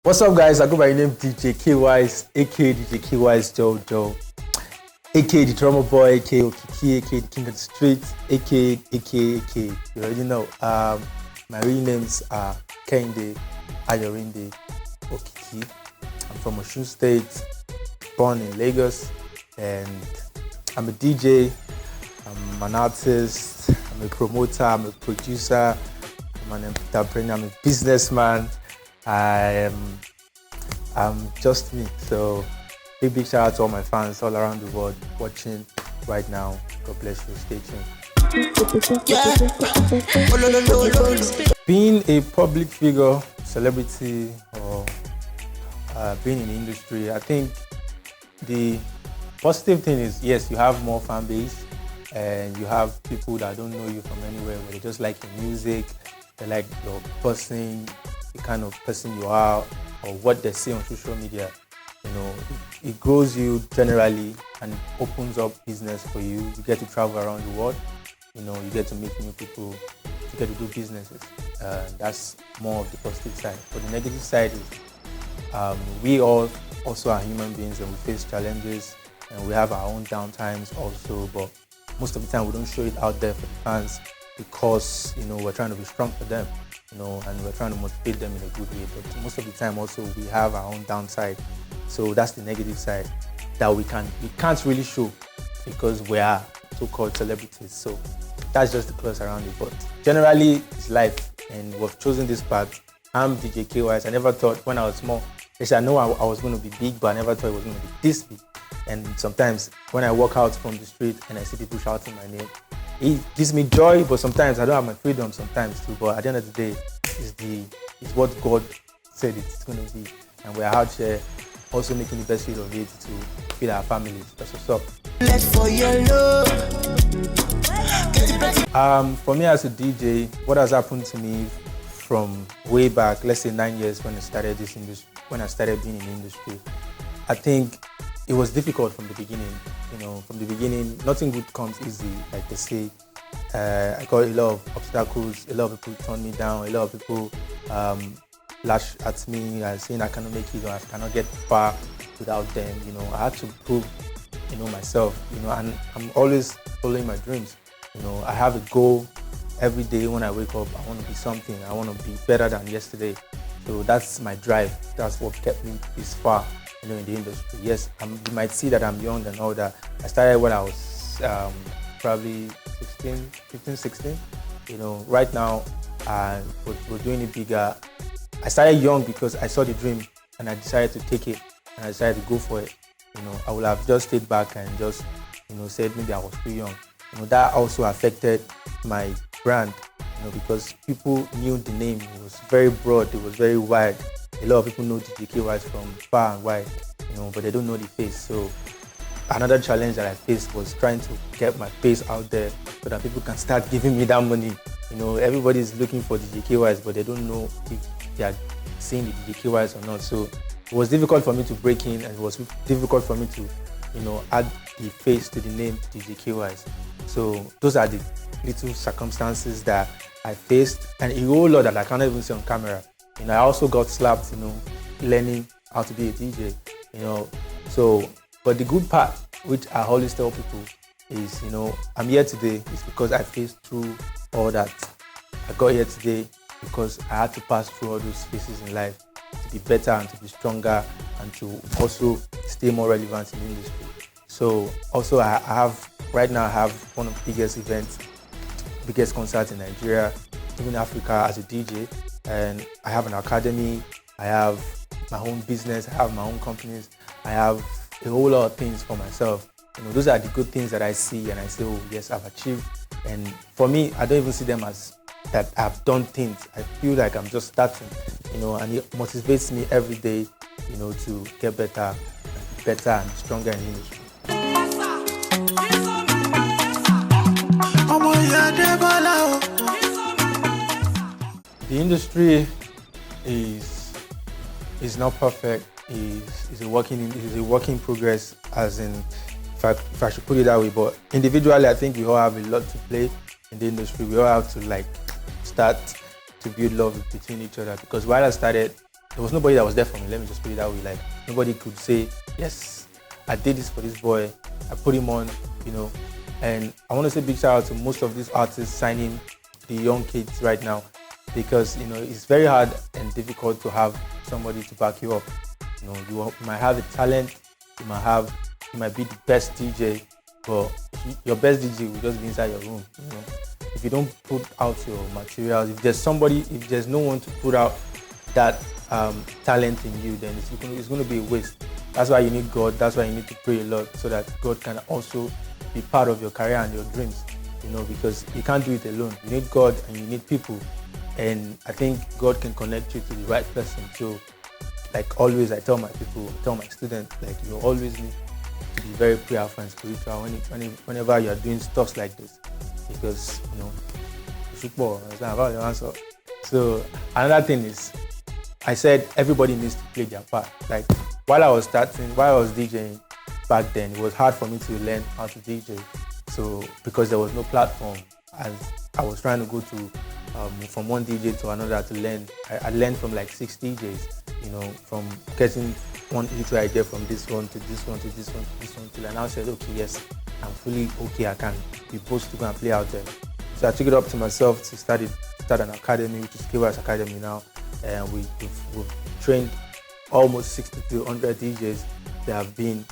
What's up, guys? I go by the name DJ Kaywise, aka DJ Kaywise Jojo, aka the drummer boy, aka Okiki, aka the king of the streets, aka. You already know. My real names are Kende Ayorinde Okiki. I'm from Osun State, born in Lagos, and I'm a DJ. I'm an artist. I'm a promoter. I'm a producer. I'm an entrepreneur. I'm a businessman. I'm just me. So big shout out to all my fans all around the world watching right now. God bless you. Stay tuned. Being a public figure, celebrity, or being in the industry, I think the positive thing is, yes, you have more fan base and you have people that don't know you from anywhere, but they just like your music, they like your person, the kind of person you are, or what they see on social media. You know, it grows you generally and opens up business for you. You get to travel around the world. You know, you get to meet new people. You get to do businesses. That's more of the positive side. But the negative side is we all also are human beings and we face challenges and we have our own downtimes also. But most of the time we don't show it out there for the fans because, you know, we're trying to be strong for them. You know, and we're trying to motivate them in a good way. But most of the time also we have our own downside. So that's the negative side that we can't really show because we are so-called celebrities. So that's just the close around it. But generally it's life and we've chosen this path. I'm DJ Kaywise. I never thought when I was small, I know I was going to be big, but I never thought it was going to be this big. And sometimes when I walk out from the street and I see people shouting my name, it gives me joy, but sometimes I don't have my freedom sometimes too. But at the end of the day, it's what God said it's going to be. And we're out here also making the best use of it to feed our families. That's what's up. For me as a DJ, what has happened to me from way back, let's say 9 years when I started this industry, when I started being in the industry, I think it was difficult from the beginning. You know, from the beginning, nothing good comes easy, like they say. I got a lot of obstacles, a lot of people turned me down, a lot of people lash at me and saying I cannot make it or I cannot get far without them. You know, I had to prove, you know, myself, you know, and I'm always following my dreams. You know, I have a goal every day when I wake up. I want to be something. I want to be better than yesterday. So that's my drive. That's what kept me this far, you know, in the industry. Yes, you might see that I'm young and all that. I started when I was probably 15, 16. You know, right now we're doing it bigger. I started young because I saw the dream and I decided to take it and I decided to go for it. You know, I would have just stayed back and just, you know, said maybe I was too young. You know, that also affected my brand, you know, because people knew the name. It was very broad, it was very wide. A lot of people know DJ Kaywise from far and wide, you know, but they don't know the face. So another challenge that I faced was trying to get my face out there so that people can start giving me that money. You know, everybody's looking for DJ Kaywise, but they don't know if they are seeing the DJ Kaywise or not. So it was difficult for me to break in and it was difficult for me to, you know, add the face to the name DJ Kaywise. So those are the little circumstances that I faced and a whole lot that I cannot even see on camera. You know, I also got slapped, you know, learning how to be a DJ, you know. So, but the good part, which I always tell people, is, you know, I'm here today is because I faced through all that. I got here today because I had to pass through all those phases in life to be better and to be stronger and to also stay more relevant in the industry. So also right now I have one of the biggest events, biggest concerts in Nigeria, even Africa as a DJ. And I have an academy, I have my own business, I have my own companies, I have a whole lot of things for myself. You know, those are the good things that I see and I say, oh yes, I've achieved. And for me, I don't even see them as that I've done things. I feel like I'm just starting, you know, and it motivates me every day, you know, to get better and stronger in the industry. The industry is not perfect. Is a work in progress. As in, if I should put it that way. But individually, I think we all have a lot to play in the industry. We all have to start to build love between each other. Because while I started, there was nobody that was there for me. Let me just put it that way. Like nobody could say, yes, I did this for this boy. I put him on, you know. And I want to say big shout out to most of these artists signing the young kids right now, because you know it's very hard and difficult to have somebody to back you up. You know, you might have the talent, you might be the best DJ, but your best DJ will just be inside your room. You know, if you don't put out your materials, if there's no one to put out that talent in you, then it's going to be a waste. That's why you need God. That's why you need to pray a lot, so that God can also be part of your career and your dreams. You know, because you can't do it alone. You need God and you need people. And I think God can connect you to the right person. So, like always, I tell my students, like you always need to be very prayerful and spiritual whenever you are doing stuff like this, because you know, football. That's not about your answer. So another thing is, I said everybody needs to play their part. Like while I was DJing back then, it was hard for me to learn how to DJ. So because there was no platform, as I was trying to go to from one DJ to another to learn. I learned from like 6 DJs, you know, from getting one little idea from this one to this one to this one to this one, till I now said, okay, yes, I'm fully okay, I can be posed to go and play out there. So I took it up to myself to start an academy, which is Kaywise Academy now, and we've trained almost 60 to 100 DJs that they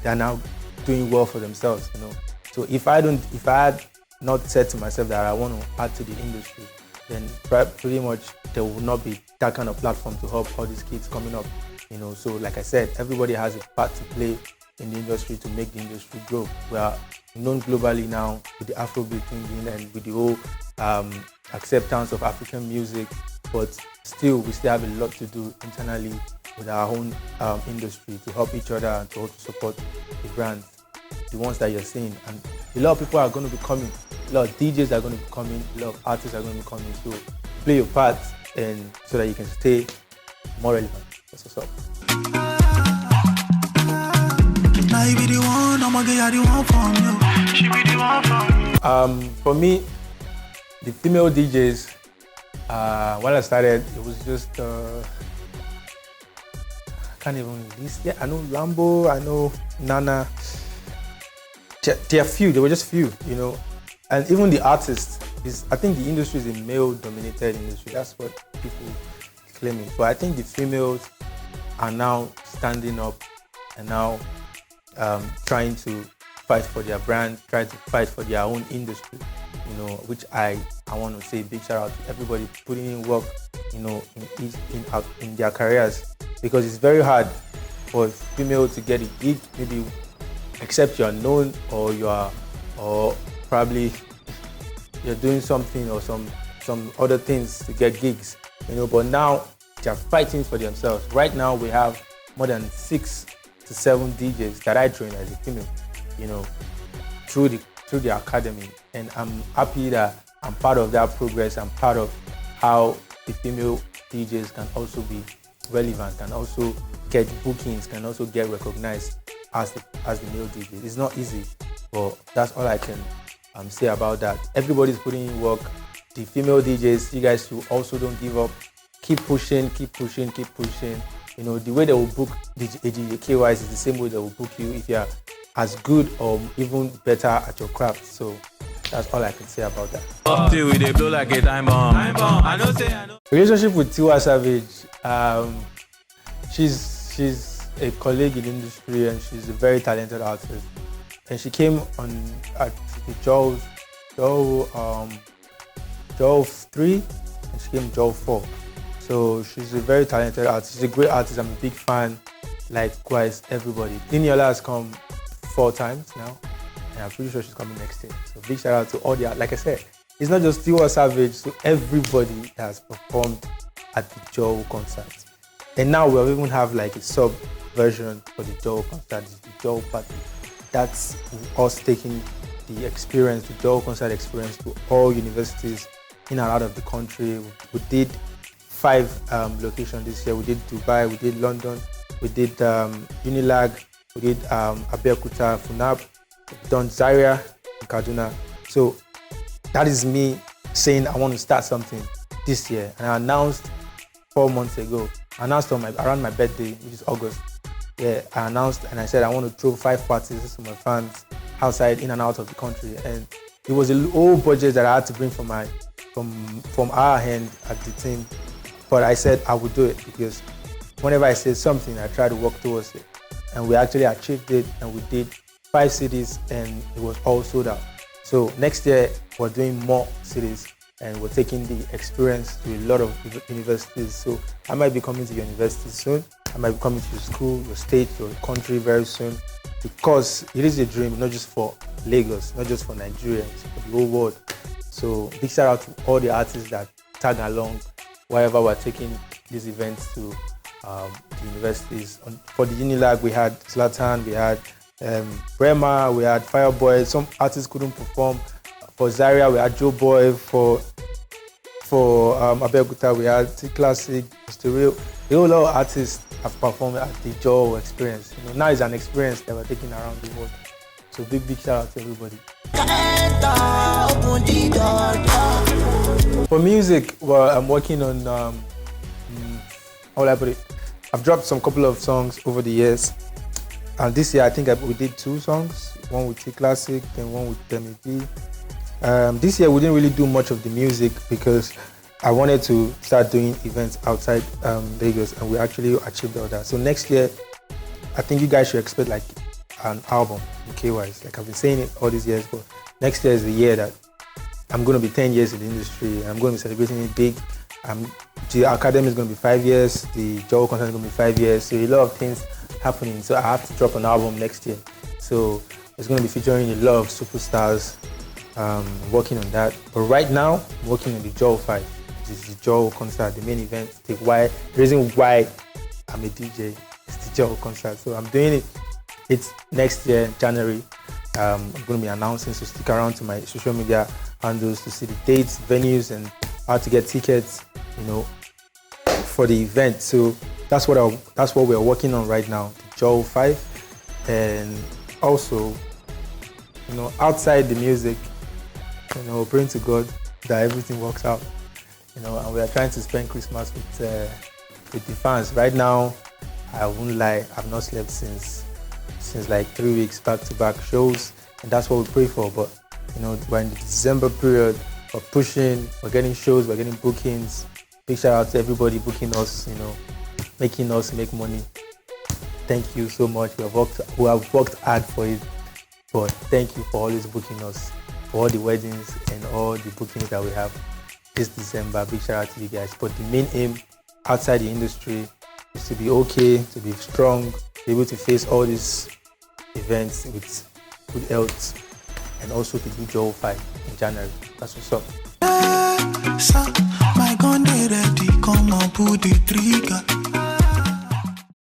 are now doing well for themselves, you know. So if I had not said to myself that I want to add to the industry, then pretty much there will not be that kind of platform to help all these kids coming up, you know. So like I said, everybody has a part to play in the industry to make the industry grow. We are known globally now with the Afrobeat thing and with the whole acceptance of African music, but we still have a lot to do internally with our own industry to help each other and to also support the brands, the ones that you're seeing. And a lot of people are going to be coming, a lot of DJs are going to be coming, a lot of artists are going to be coming. So play your part, and so that you can stay more relevant. That's what's up. For me, the female DJs, when I started, it was just I can't even list. Yeah, I know Lambo, I know Nana. There are few. There were just few, you know. And even the artists, I think the industry is a male-dominated industry. That's what people are claiming. But I think the females are now standing up and now trying to fight for their brand, trying to fight for their own industry, you know, which I want to say big shout out to everybody putting in work, you know, in their careers, because it's very hard for a female to get a gig, maybe except you're known or probably you're doing something or some other things to get gigs, you know. But now they're fighting for themselves. Right now we have more than 6 to 7 DJs that I train as a female, you know, through the academy, and I'm happy that I'm part of that progress. I'm part of how the female DJs can also be relevant, can also get bookings, can also get recognized as the male DJs. It's not easy, but that's all I can say about that. Everybody's putting in work. The female DJs, you guys who also don't give up. Keep pushing. You know, the way they will book DJ Kaywise is the same way they will book you if you're as good or even better at your craft. So that's all I can say about that. Relationship with Tiwa Savage. She's a colleague in the industry, and she's a very talented artist. And she came on at the Joel 3, and she came Joel 4. So she's a very talented artist. She's a great artist. I'm a big fan. Likewise, everybody. Niniola has come 4 times now, and I'm pretty sure she's coming next year. So big shout out to all the, like I said, it's not just Tiwa Savage, so everybody that has performed at the Joel concert. And now we'll even have like a sub version for the Joel concert, the Joel party. That's us taking the experience, the Joel concert experience, to all universities in and out of the country. We did 5 locations this year. We did Dubai, we did London, we did Unilag, we did Abeokuta, Funab, we've done Zaria and Kaduna. So that is me saying I want to start something this year. And I announced 4 months ago. I announced around my birthday, which is August. Yeah, I announced and I said I want to throw 5 parties to my fans outside, in and out of the country. And it was a low budget that I had to bring from our hand at the team. But I said I would do it because whenever I say something, I try to work towards it. And we actually achieved it, and we did 5 cities, and it was all sold out. So next year, we're doing more cities, and we're taking the experience to a lot of universities. So I might be coming to your university soon. I might be coming to your school, your state, your country very soon, because it is a dream, not just for Lagos, not just for Nigerians, for the whole world. So big shout out to all the artists that tag along wherever we're taking these events to the universities. For the Unilag, we had Zlatan, we had Rema, we had Fireboy. Some artists couldn't perform. For Zaria, we had Joe Boy. For Abeokuta, we had T Classic, Mr. Real. A whole lot of artists have performed at the Joe experience. Now it's an experience that we're taking around the world. So big shout out to everybody. For music, well, I'm working on, how will I put it? I've dropped some couple of songs over the years. And this year, I think we did 2 songs. One with T Classic and one with MEP. This year, we didn't really do much of the music because I wanted to start doing events outside Lagos, and we actually achieved all that. So next year, I think you guys should expect like an album from Kaywise. Like I've been saying it all these years, but next year is the year that I'm going to be 10 years in the industry. I'm going to be celebrating it big. The Academy is going to be 5 years. The Joe concert is going to be 5 years. So a lot of things happening. So I have to drop an album next year. So it's going to be featuring a lot of superstars. Working on that. But right now, I'm working on the Joe 5, which is the Joe concert, the main event. The reason why I'm a DJ is the Joe concert. So I'm doing it. It's next year, January. I'm going to be announcing, so stick around to my social media handles to see the dates, venues, and how to get tickets, for the event. So that's what we're working on right now, the Joe 5. And also, outside the music, praying to God that everything works out, and we are trying to spend Christmas with the fans. Right now, I won't lie, I've not slept since like 3 weeks back-to-back shows, and that's what we pray for. But we're in the December period, we're pushing, we're getting shows, we're getting bookings. Big shout out to everybody booking us, making us make money. Thank you so much. We have worked hard for it, but thank you for always booking us for all the weddings and all the bookings that we have this December. Big shout out to you guys. But the main aim outside the industry is to be okay, to be strong, be able to face all these events with good health, and also to do Joe 5 in January. That's what's up.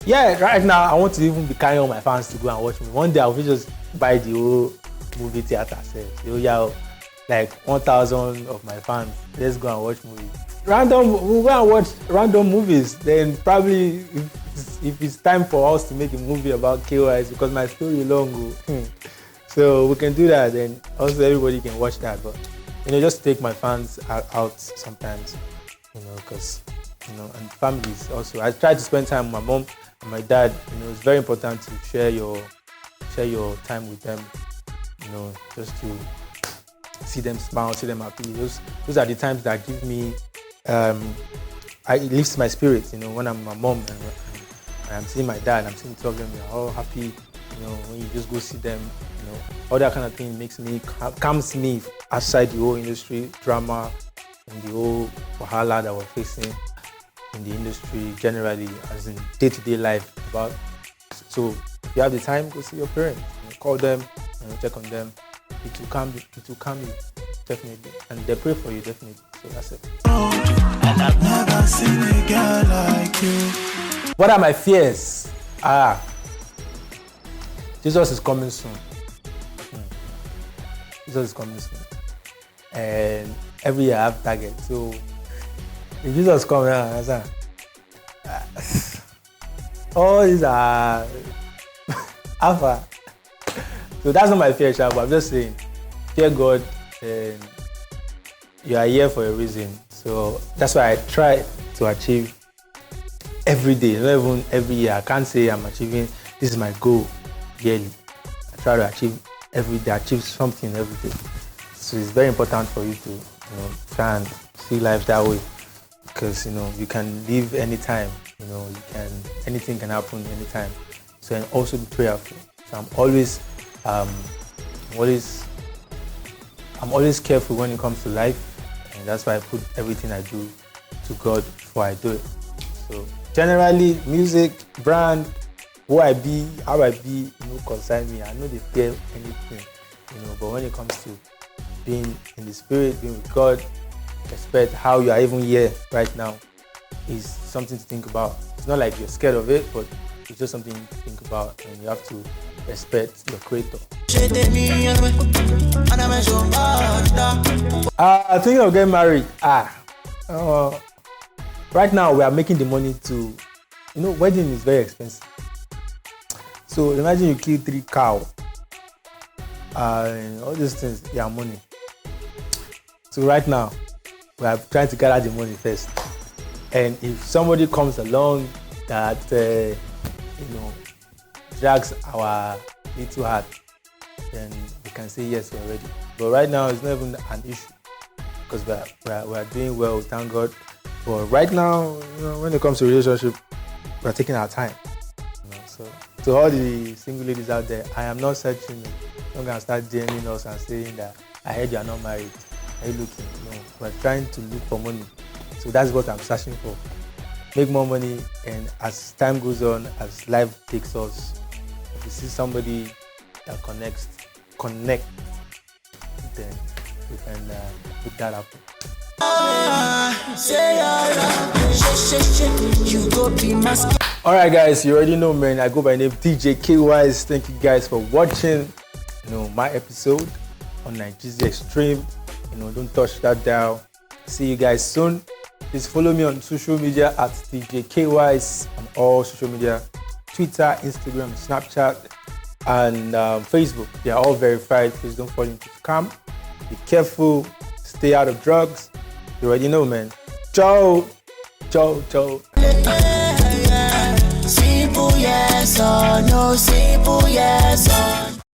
Yeah, right now I want to even be carrying all my fans to go and watch me. One day I will just buy the whole movie theater set. Like 1,000 of my fans, let's go and watch movies. We'll go and watch random movies. Then probably if it's time for us to make a movie about Kaywise, because my story long, so we can do that. Then also everybody can watch that. But just take my fans out sometimes, because and families also. I try to spend time with my mom and my dad. It's very important to share your time with them. Just to see them smile, see them happy. Those are the times that give me, it lifts my spirit. When I'm my mom and I'm seeing my dad, I'm seeing two of them, they're all happy. When you just go see them, all that kind of thing calms me outside the whole industry drama and the whole wahala that we're facing in the industry generally, as in day-to-day life. So if you have the time, go see your parents, call them, check on them. It will calm you, definitely, and they pray for you, definitely. So that's it. And I've never seen a girl like you. What are my fears? Jesus is coming soon. Jesus is coming soon, and every year I have targets. So if Jesus comes, all these are alpha. So that's not my fear, but I'm just saying, fear God, and you are here for a reason. So that's why I try to achieve every day, not even every year. I can't say I'm achieving, this is my goal yearly. I try to achieve every day, achieve something every day. So it's very important for you to try and see life that way, because you can live anytime. Anything can happen anytime. So, and also be prayerful. So I'm always careful when it comes to life, and that's why I put everything I do to God before I do it. So generally, music, brand, who I be, how I be, concern me. I know they fear anything, but when it comes to being in the spirit, being with God, respect how you are even here right now is something to think about. It's not like you're scared of it, but it's just something to think about, and you have to respect your creator. I think I'll get married. Right now we are making the money to, wedding is very expensive. So imagine you kill 3 cows, and all these things, they are money. So right now we are trying to gather the money first. And if somebody comes along that drags our little heart, then we can say yes, we're ready. But right now it's not even an issue, because we are doing well, thank God. But right now, when it comes to relationship, we're taking our time. So to all the single ladies out there, I am not searching. I'm not gonna start DMing us and saying that I heard you are not married. Are you looking? We're trying to look for money. So that's what I'm searching for. Make more money, and as time goes on, as life takes us, if you see somebody that connect, then we can put that up. Alright guys, you already know, man. I go by name DJ Kaywise. Thank you guys for watching my episode on Nigezie Extreme. Don't touch that dial. See you guys soon. Please follow me on social media at DJ Kaywise on all social media, Twitter, Instagram, Snapchat, and Facebook. They are all verified. Please don't fall into scam. Be careful. Stay out of drugs. You already know, man. Ciao. Ciao, ciao. Simple yes or no, simple yes or